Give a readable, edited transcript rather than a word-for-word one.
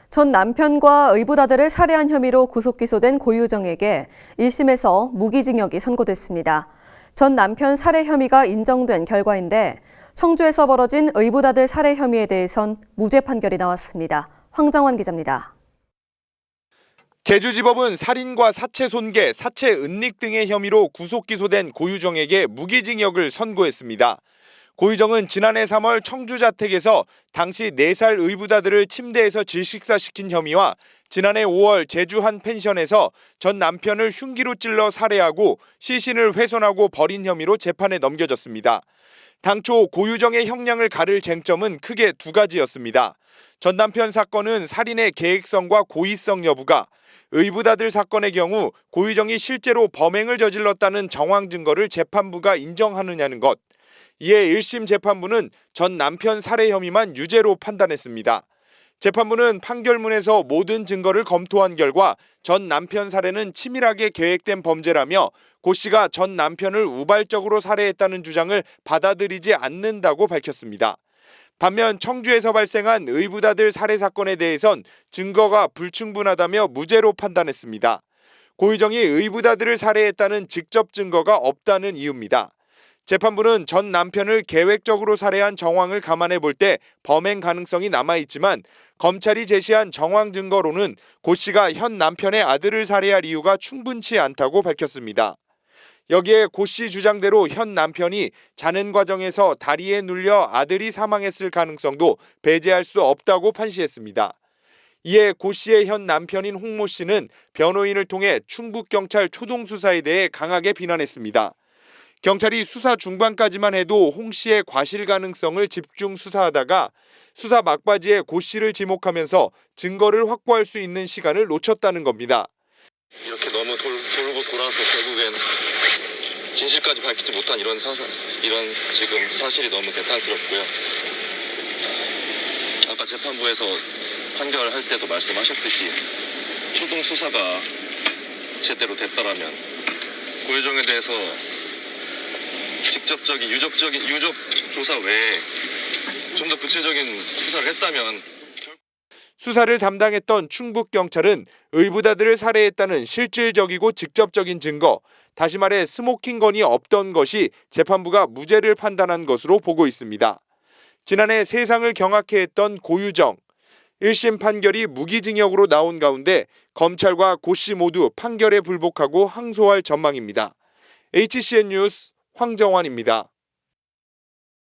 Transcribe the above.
전 남편과 의붓아들을 살해한 혐의로 구속 기소된 고유정에게 1심에서 무기징역이 선고됐습니다. 전 남편 살해 혐의가 인정된 결과인데 청주에서 벌어진 의붓아들 살해 혐의에 대해선 무죄 판결이 나왔습니다. 황정환 기자입니다. 제주지법은 살인과 사체 손괴, 사체 은닉 등의 혐의로 구속 기소된 고유정에게 무기징역을 선고했습니다. 고유정은 지난해 3월 청주 자택에서 당시 4살 의붓아들을 침대에서 질식사시킨 혐의와 지난해 5월 제주 한 펜션에서 전 남편을 흉기로 찔러 살해하고 시신을 훼손하고 버린 혐의로 재판에 넘겨졌습니다. 당초 고유정의 형량을 가를 쟁점은 크게 두 가지였습니다. 전 남편 사건은 살인의 계획성과 고의성 여부가, 의붓아들 사건의 경우 고유정이 실제로 범행을 저질렀다는 정황 증거를 재판부가 인정하느냐는 것. 이에 1심 재판부는 전 남편 살해 혐의만 유죄로 판단했습니다. 재판부는 판결문에서 모든 증거를 검토한 결과 전 남편 살해는 치밀하게 계획된 범죄라며 고 씨가 전 남편을 우발적으로 살해했다는 주장을 받아들이지 않는다고 밝혔습니다. 반면 청주에서 발생한 의붓아들 살해 사건에 대해선 증거가 불충분하다며 무죄로 판단했습니다. 고유정이 의붓아들을 살해했다는 직접 증거가 없다는 이유입니다. 재판부는 전 남편을 계획적으로 살해한 정황을 감안해 볼 때 범행 가능성이 남아있지만 검찰이 제시한 정황 증거로는 고 씨가 현 남편의 아들을 살해할 이유가 충분치 않다고 밝혔습니다. 여기에 고 씨 주장대로 현 남편이 자는 과정에서 다리에 눌려 아들이 사망했을 가능성도 배제할 수 없다고 판시했습니다. 이에 고 씨의 현 남편인 홍모 씨는 변호인을 통해 충북경찰 초동수사에 대해 강하게 비난했습니다. 경찰이 수사 중반까지만 해도 홍 씨의 과실 가능성을 집중 수사하다가 수사 막바지에 고 씨를 지목하면서 증거를 확보할 수 있는 시간을 놓쳤다는 겁니다. 이렇게 너무 돌고 돌아서 결국엔 진실까지 밝히지 못한 이런 지금 사실이 너무 대탄스럽고요. 아까 재판부에서 판결할 때도 말씀하셨듯이 초동 수사가 제대로 됐다라면 고유정에 대해서 직접적인 유족 조사 외에 좀 더 구체적인 수사를 했다면 수사를 담당했던 충북경찰은 의붓아들을 살해했다는 실질적이고 직접적인 증거, 다시 말해 스모킹건이 없던 것이 재판부가 무죄를 판단한 것으로 보고 있습니다. 지난해 세상을 경악해 했던 고유정, 1심 판결이 무기징역으로 나온 가운데 검찰과 고 씨 모두 판결에 불복하고 항소할 전망입니다. HCN 뉴스 황정환입니다.